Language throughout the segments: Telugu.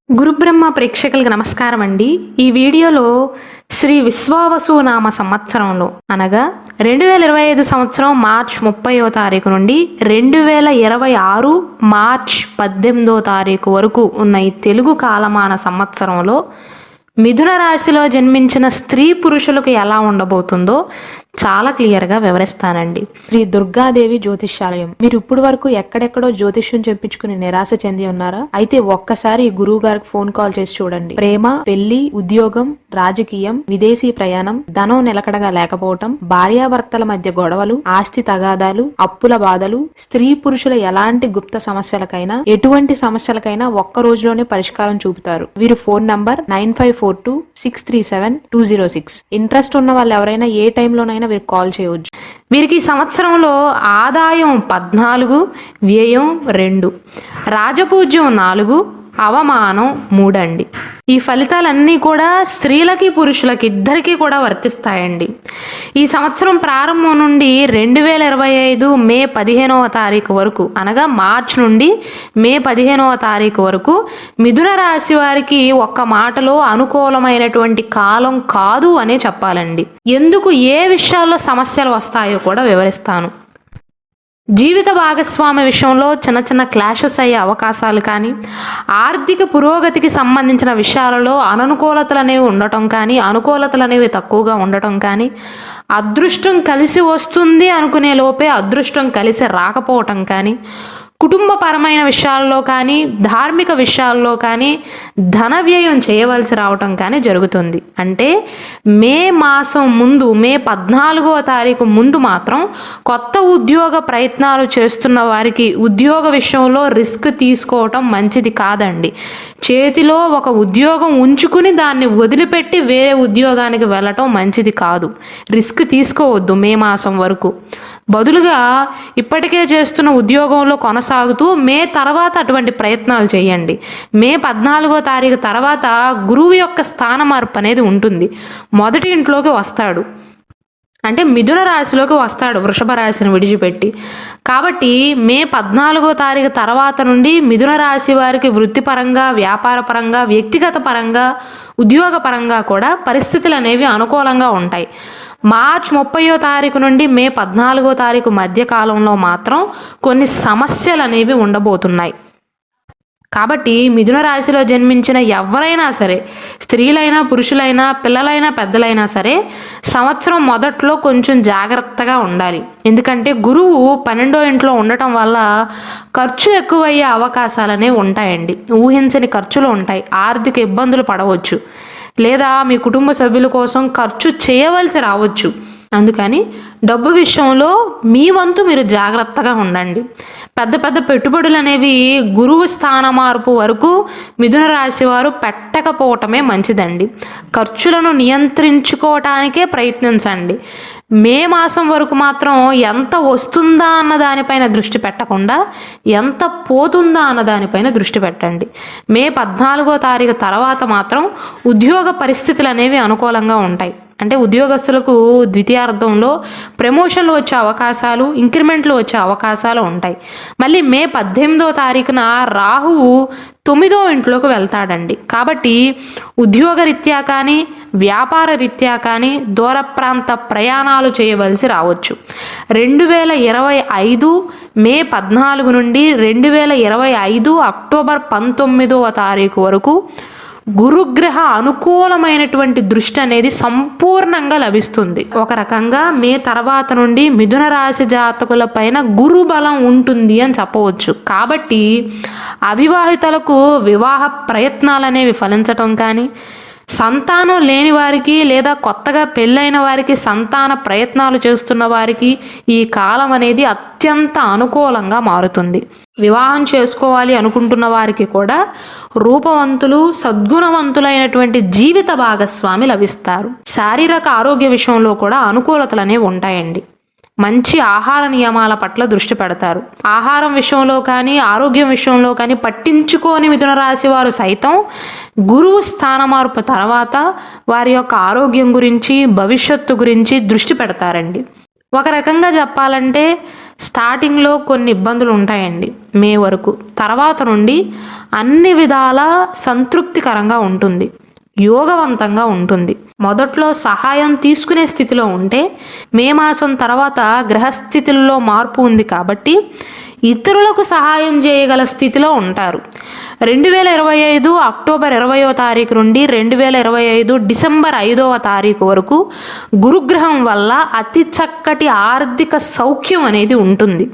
గురుబ్రహ్మ ప్రేక్షకులకు నమస్కారం అండి. ఈ వీడియోలో శ్రీ విశ్వావసు నామ సంవత్సరంలో అనగా 2025 సంవత్సరం మార్చ్ 30వ తారీఖు నుండి 2026 మార్చ్ 18వ తారీఖు వరకు ఉన్న ఈ తెలుగు కాలమాన సంవత్సరంలో మిథున రాశిలో జన్మించిన స్త్రీ పురుషులకు ఎలా ఉండబోతుందో చాలా క్లియర్గా వివరిస్తానండి. శ్రీ దుర్గాదేవి జ్యోతిష్యాలయం. మీరు ఇప్పుడు వరకు ఎక్కడెక్కడో జ్యోతిష్యం చెప్పించుకుని నిరాశ చెంది ఉన్నారా? అయితే ఒక్కసారి గురువు గారికి ఫోన్ కాల్ చేసి చూడండి. ప్రేమ, పెళ్లి, ఉద్యోగం, రాజకీయం, విదేశీ ప్రయాణం, ధనం నిలకడగా లేకపోవటం, భార్యాభర్తల మధ్య గొడవలు, ఆస్తి తగాదాలు, అప్పుల బాధలు, స్త్రీ పురుషుల ఎలాంటి గుప్త సమస్యలకైనా ఎటువంటి సమస్యలకైనా ఒక్క రోజులోనే పరిష్కారం చూపుతారు. వీరు ఫోన్ నంబర్ 9542637206. ఇంట్రెస్ట్ ఉన్న వాళ్ళు ఎవరైనా ఏ టైంలోనైనా వీరికి కాల్ చేయవచ్చు. వీరికి సంవత్సరంలో ఆదాయం 14, వ్యయం 2, రాజపూజ్యం 4, అవమానం 3 అండి. ఈ ఫలితాలన్నీ కూడా స్త్రీలకి పురుషులకి ఇద్దరికీ కూడా వర్తిస్తాయండి. ఈ సంవత్సరం ప్రారంభం నుండి 2025 మే 15వ తారీఖు వరకు అనగా మార్చ్ నుండి మే 15వ తారీఖు వరకు మిథున రాశి వారికి ఒక్క మాటలో అనుకూలమైనటువంటి కాలం కాదు అనే చెప్పాలండి. ఎందుకు ఏ విషయాల్లో సమస్యలు వస్తాయో కూడా వివరిస్తాను. జీవిత భాగస్వామి విషయంలో చిన్న చిన్న క్లాషెస్ అయ్యే అవకాశాలు కానీ, ఆర్థిక పురోగతికి సంబంధించిన విషయాలలో అననుకూలతలు అనేవి ఉండటం కానీ, అనుకూలతలు అనేవి తక్కువగా ఉండటం కానీ, అదృష్టం కలిసి వస్తుంది అనుకునే లోపే అదృష్టం కలిసి రాకపోవటం కానీ, కుటుంబపరమైన విషయాల్లో కానీ, ధార్మిక విషయాల్లో కానీ ధన వ్యయం చేయవలసి రావటం కానీ జరుగుతుంది. అంటే మే మాసం ముందు, మే 14వ తారీఖు ముందు మాత్రం కొత్త ఉద్యోగ ప్రయత్నాలు చేస్తున్న వారికి ఉద్యోగ విషయంలో రిస్క్ తీసుకోవటం మంచిది కాదండి. చేతిలో ఒక ఉద్యోగం ఉంచుకుని దాన్ని వదిలిపెట్టి వేరే ఉద్యోగానికి వెళ్ళటం మంచిది కాదు. రిస్క్ తీసుకోవద్దు మే మాసం వరకు. బదులుగా ఇప్పటికే చేస్తున్న ఉద్యోగంలో కొనసాగుతూ మే తర్వాత అటువంటి ప్రయత్నాలు చేయండి. మే 14వ తారీఖు తర్వాత గురువు యొక్క స్థాన మార్పు అనేది ఉంటుంది. మొదటి ఇంట్లోకి వస్తాడు, అంటే మిథున రాశిలోకి వస్తాడు వృషభ రాశిని విడిచిపెట్టి. కాబట్టి మే 14వ తారీఖు తర్వాత నుండి మిథున రాశి వారికి వృత్తిపరంగా, వ్యాపార పరంగా, వ్యక్తిగత పరంగా, ఉద్యోగ పరంగా కూడా పరిస్థితులు అనేవి అనుకూలంగా ఉంటాయి. మార్చ్ 30వ తారీఖు నుండి మే 14వ తారీఖు మధ్య కాలంలో మాత్రం కొన్ని సమస్యలు అనేవి ఉండబోతున్నాయి. కాబట్టి మిథున రాశిలో జన్మించిన ఎవరైనా సరే, స్త్రీలైనా పురుషులైనా, పిల్లలైనా పెద్దలైనా సరే సంవత్సరం మొదట్లో కొంచెం జాగ్రత్తగా ఉండాలి. ఎందుకంటే గురువు 12వ ఇంట్లో ఉండటం వల్ల ఖర్చు ఎక్కువయ్యే అవకాశాలు అనేవి ఉంటాయండి. ఊహించని ఖర్చులు ఉంటాయి. ఆర్థిక ఇబ్బందులు పడవచ్చు, లేదా మీ కుటుంబ సభ్యుల కోసం ఖర్చు చేయవలసి రావచ్చు. అందుకని డబ్బు విషయంలో మీ వంతు మీరు జాగ్రత్తగా ఉండండి. పెద్ద పెద్ద పెట్టుబడులు అనేవి గురువు స్థాన మార్పు వరకు మిథున రాశి వారు పెట్టకపోవటమే మంచిదండి. ఖర్చులను నియంత్రించుకోవటానికే ప్రయత్నించండి. మే మాసం వరకు మాత్రం ఎంత వస్తుందా అన్న దానిపైన దృష్టి పెట్టకుండా ఎంత పోతుందా అన్న దానిపైన దృష్టి పెట్టండి. మే 14వ తారీఖు తర్వాత మాత్రం ఉద్యోగ పరిస్థితులు అనేవి అనుకూలంగా ఉంటాయి. అంటే ఉద్యోగస్తులకు ద్వితీయార్థంలో ప్రమోషన్లు వచ్చే అవకాశాలు, ఇంక్రిమెంట్లు వచ్చే అవకాశాలు ఉంటాయి. మళ్ళీ మే 18వ తారీఖున రాహువు 9వ ఇంట్లోకి వెళ్తాడండి. కాబట్టి ఉద్యోగ రీత్యా కానీ, వ్యాపార రీత్యా కానీ దూర ప్రాంత ప్రయాణాలు చేయవలసి రావచ్చు. 2025 మే 14 నుండి 2025 అక్టోబర్ 19వ తారీఖు వరకు గురుగ్రహ అనుకూలమైనటువంటి దృష్టి అనేది సంపూర్ణంగా లభిస్తుంది. ఒక రకంగా మే తర్వాత నుండి మిథున రాశి జాతకుల పైన గురు బలం ఉంటుంది అని చెప్పవచ్చు. కాబట్టి అవివాహితులకు వివాహ ప్రయత్నాలు అనేవి ఫలించటం కానీ, సంతానం లేని వారికి లేదా కొత్తగా పెళ్ళైన వారికి సంతాన ప్రయత్నాలు చేస్తున్న వారికి ఈ కాలం అనేది అత్యంత అనుకూలంగా మారుతుంది. వివాహం చేసుకోవాలి అనుకుంటున్న వారికి కూడా రూపవంతులు, సద్గుణవంతులైనటువంటి జీవిత భాగస్వామి లభిస్తారు. శారీరక ఆరోగ్య విషయంలో కూడా అనుకూలతలు అనేవి ఉంటాయండి. మంచి ఆహార నియమాల పట్ల దృష్టి పెడతారు. ఆహారం విషయంలో కానీ, ఆరోగ్యం విషయంలో కానీ పట్టించుకోని మిథున రాశి వారు సైతం గురువు స్థాన మార్పు తర్వాత వారి యొక్క ఆరోగ్యం గురించి, భవిష్యత్తు గురించి దృష్టి పెడతారండి. ఒక రకంగా చెప్పాలంటే స్టార్టింగ్లో కొన్ని ఇబ్బందులు ఉంటాయండి మే వరకు. తర్వాత నుండి అన్ని విధాల సంతృప్తికరంగా ఉంటుంది, యోగవంతంగా ఉంటుంది. మొదట్లో సహాయం తీసుకునే స్థితిలో ఉంటే మే మాసం తర్వాత గ్రహస్థితుల్లో మార్పు ఉంది కాబట్టి ఇతరులకు సహాయం చేయగల స్థితిలో ఉంటారు. 2025 అక్టోబర్ 20వ తారీఖు నుండి 2025 డిసెంబర్ 5వ తారీఖు వరకు గురుగ్రహం వల్ల అతి చక్కటి ఆర్థిక సౌఖ్యం అనేది ఉంటుంది.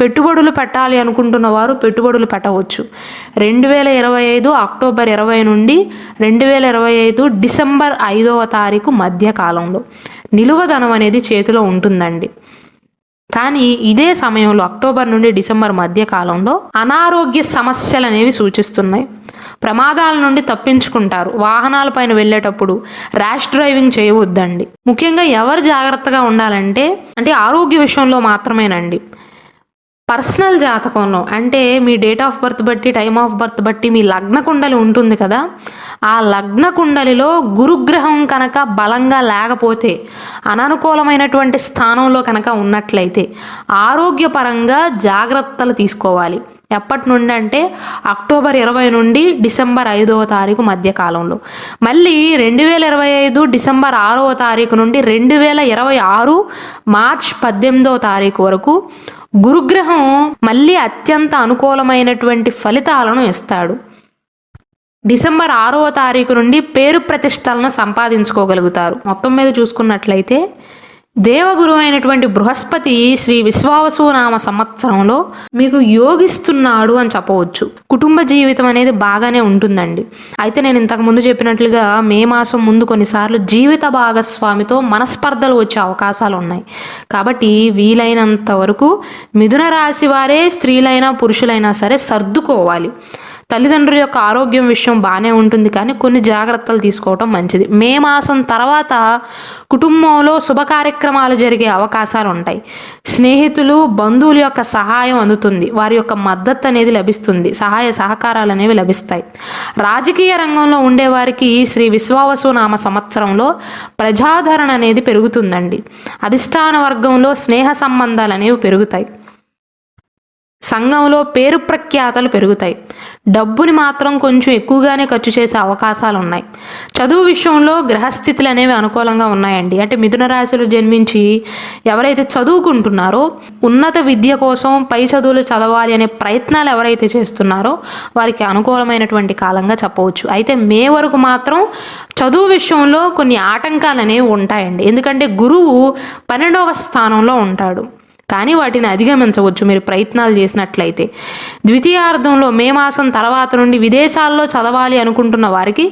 పెట్టుబడులు పెట్టాలి అనుకుంటున్న వారు పెట్టుబడులు పెట్టవచ్చు. 2025 అక్టోబర్ 20 నుండి 2025 డిసెంబర్ 5వ తారీఖు మధ్య కాలంలో నిలువధనం అనేది చేతిలో ఉంటుందండి. కానీ ఇదే సమయంలో అక్టోబర్ నుండి డిసెంబర్ మధ్య కాలంలో అనారోగ్య సమస్యలు అనేవి సూచిస్తున్నాయి. ప్రమాదాల నుండి తప్పించుకుంటారు. వాహనాలపైన వెళ్ళేటప్పుడు ర్యాష్ డ్రైవింగ్ చేయవద్దండి. ముఖ్యంగా ఎవరు జాగ్రత్తగా ఉండాలంటే ఆరోగ్య విషయంలో మాత్రమేనండి. పర్సనల్ జాతకంలో అంటే మీ డేట్ ఆఫ్ బర్త్ బట్టి, టైమ్ ఆఫ్ బర్త్ బట్టి మీ లగ్న కుండలి ఉంటుంది కదా, ఆ లగ్న కుండలిలో గురుగ్రహం కనుక బలంగా లేకపోతే, అననుకూలమైనటువంటి స్థానంలో కనుక ఉన్నట్లయితే ఆరోగ్యపరంగా జాగ్రత్తలు తీసుకోవాలి. ఎప్పటి నుండి అంటే అక్టోబర్ 20 నుండి డిసెంబర్ 5వ తారీఖు మధ్య కాలంలో. మళ్ళీ 2025 డిసెంబర్ 6వ తారీఖు నుండి 2026 మార్చ్ 18వ తారీఖు వరకు గురుగ్రహం మళ్ళీ అత్యంత అనుకూలమైనటువంటి ఫలితాలను ఇస్తాడు. డిసెంబర్ 6వ తారీఖు నుండి పేరు ప్రతిష్టలను సంపాదించుకోగలుగుతారు. మొత్తం మీద చూసుకున్నట్లయితే దేవగురువు అయినటువంటి బృహస్పతి శ్రీ విశ్వావసునామ సంవత్సరంలో మీకు యోగిస్తున్నాడు అని చెప్పవచ్చు. కుటుంబ జీవితం అనేది బాగానే ఉంటుందండి. అయితే నేను ఇంతకు ముందు చెప్పినట్లుగా మే మాసం ముందు కొన్నిసార్లు జీవిత భాగస్వామితో మనస్పర్ధలు వచ్చే అవకాశాలు ఉన్నాయి. కాబట్టి వీలైనంత వరకు మిథున రాశి వారే స్త్రీలైనా పురుషులైనా సరే సర్దుకోవాలి. తల్లిదండ్రుల యొక్క ఆరోగ్యం విషయం బాగానే ఉంటుంది, కానీ కొన్ని జాగ్రత్తలు తీసుకోవటం మంచిది. మే మాసం తర్వాత కుటుంబంలో శుభ కార్యక్రమాలు జరిగే అవకాశాలు ఉంటాయి. స్నేహితులు, బంధువుల యొక్క సహాయం అందుతుంది, వారి యొక్క మద్దతు అనేది లభిస్తుంది, సహాయ సహకారాలు అనేవి లభిస్తాయి. రాజకీయ రంగంలో ఉండేవారికి శ్రీ విశ్వావసునామ సంవత్సరంలో ప్రజాదరణ అనేది పెరుగుతుందండి. అధిష్టాన వర్గంలో స్నేహ సంబంధాలు అనేవి పెరుగుతాయి. సంఘంలో పేరు ప్రఖ్యాతలు పెరుగుతాయి. డబ్బుని మాత్రం కొంచెం ఎక్కువగానే ఖర్చు చేసే అవకాశాలు ఉన్నాయి. చదువు విషయంలో గ్రహస్థితులు అనేవి అనుకూలంగా ఉన్నాయండి. అంటే మిథున రాశిలో జన్మించి ఎవరైతే చదువుకుంటున్నారో, ఉన్నత విద్య కోసం పై చదువులు చదవాలి అనే ప్రయత్నాలు ఎవరైతే చేస్తున్నారో వారికి అనుకూలమైనటువంటి కాలంగా చెప్పవచ్చు. అయితే మే వరకు మాత్రం చదువు విషయంలో కొన్ని ఆటంకాలు అనేవి ఉంటాయండి. ఎందుకంటే గురువు 12వ స్థానంలో ఉంటాడు, కానీ వాటిని అధిగమించవచ్చు మీరు ప్రయత్నాలు చేసినట్లయితే. ద్వితీయార్థంలో మే మాసం తర్వాత నుండి విదేశాల్లో చదవాలి అనుకుంటున్న వారికి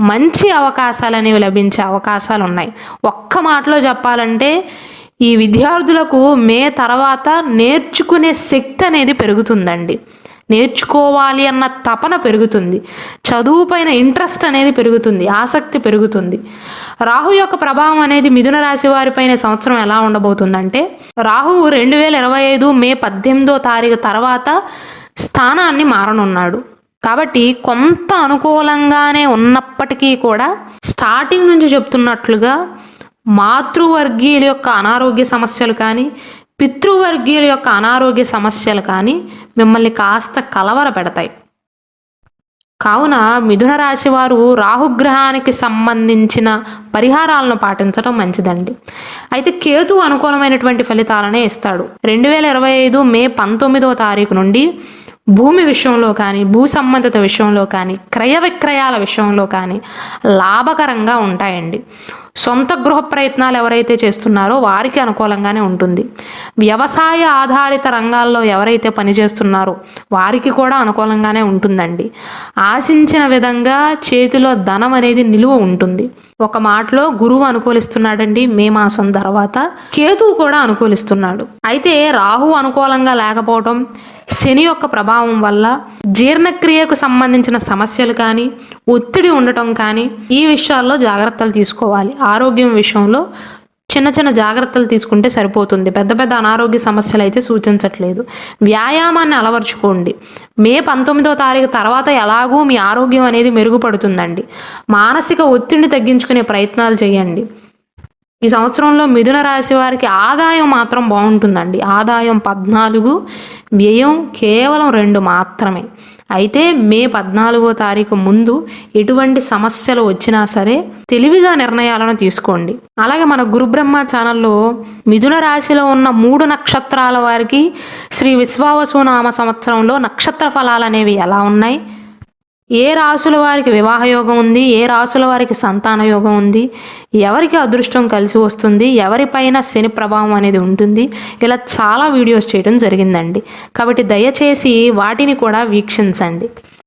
మంచి అవకాశాలు అనేవి లభించే అవకాశాలు ఉన్నాయి. ఒక్క మాటలో చెప్పాలంటే ఈ విద్యార్థులకు మే తర్వాత నేర్చుకునే శక్తి అనేది పెరుగుతుందండి. నేర్చుకోవాలి అన్న తపన పెరుగుతుంది, చదువు పైన ఇంట్రెస్ట్ అనేది పెరుగుతుంది, ఆసక్తి పెరుగుతుంది. రాహు యొక్క ప్రభావం అనేది మిథున రాశి వారిపైన సంవత్సరం ఎలా ఉండబోతుందంటే, రాహువు 2025 మే 18వ తారీఖు తర్వాత స్థానాన్ని మారనున్నాడు. కాబట్టి కొంత అనుకూలంగానే ఉన్నప్పటికీ కూడా స్టార్టింగ్ నుంచి చెప్తున్నట్లుగా మాతృవర్గీయుల యొక్క అనారోగ్య సమస్యలు కానీ, పితృవర్గీయుల యొక్క అనారోగ్య సమస్యలు కానీ మిమ్మల్ని కాస్త కలవర పెడతాయి. కావున మిథున రాశి వారు రాహుగ్రహానికి సంబంధించిన పరిహారాలను పాటించడం మంచిదండి. అయితే కేతు అనుకూలమైనటువంటి ఫలితాలనే ఇస్తాడు. 2025 మే 19వ తారీఖు నుండి భూమి విషయంలో కానీ, భూ సంబంధిత విషయంలో కానీ, క్రయ విక్రయాల విషయంలో కానీ లాభకరంగా ఉంటాయండి. సొంత గృహ ప్రయత్నాలు ఎవరైతే చేస్తున్నారో వారికి అనుకూలంగానే ఉంటుంది. వ్యవసాయ ఆధారిత రంగాల్లో ఎవరైతే పనిచేస్తున్నారో వారికి కూడా అనుకూలంగానే ఉంటుందండి. ఆశించిన విధంగా చేతిలో ధనం అనేది నిలువ ఉంటుంది. ఒక మాటలో గురువు అనుకూలిస్తున్నాడండి. మే మాసం తర్వాత కేతువు కూడా అనుకూలిస్తున్నాడు. అయితే రాహు అనుకూలంగా లేకపోవడం, శని యొక్క ప్రభావం వల్ల జీర్ణక్రియకు సంబంధించిన సమస్యలు కానీ, ఒత్తిడి ఉండటం కానీ ఈ విషయాల్లో జాగ్రత్తలు తీసుకోవాలి. ఆరోగ్యం విషయంలో చిన్న చిన్న జాగ్రత్తలు తీసుకుంటే సరిపోతుంది. పెద్ద పెద్ద అనారోగ్య సమస్యలు అయితే సూచించట్లేదు. వ్యాయామాన్ని అలవర్చుకోండి. మే 19వ తారీఖు తర్వాత ఎలాగూ మీ ఆరోగ్యం అనేది మెరుగుపడుతుందండి. మానసిక ఒత్తిడిని తగ్గించుకునే ప్రయత్నాలు చేయండి. ఈ సంవత్సరంలో మిథున రాశి వారికి ఆదాయం మాత్రం బాగుంటుందండి. ఆదాయం 14, వ్యయం కేవలం 2 మాత్రమే. అయితే మే 14వ తారీఖు ముందు ఎటువంటి సమస్యలు వచ్చినా సరే తెలివిగా నిర్ణయాలను తీసుకోండి. అలాగే మన గురుబ్రహ్మ ఛానల్లో మిథున రాశిలో ఉన్న 3 నక్షత్రాల వారికి శ్రీ విశ్వావసునామ సంవత్సరంలో నక్షత్ర ఫలాలు అనేవి ఎలా ఉన్నాయి, ఏ రాశుల వారికి వివాహ యోగం ఉంది, ఏ రాశుల వారికి సంతాన యోగం ఉంది, ఎవరికి అదృష్టం కలిసి వస్తుంది, ఎవరిపైన శని ప్రభావం అనేది ఉంటుంది, ఇలా చాలా వీడియోస్ చేయడం జరిగిందండి. కాబట్టి దయచేసి వాటిని కూడా వీక్షించండి.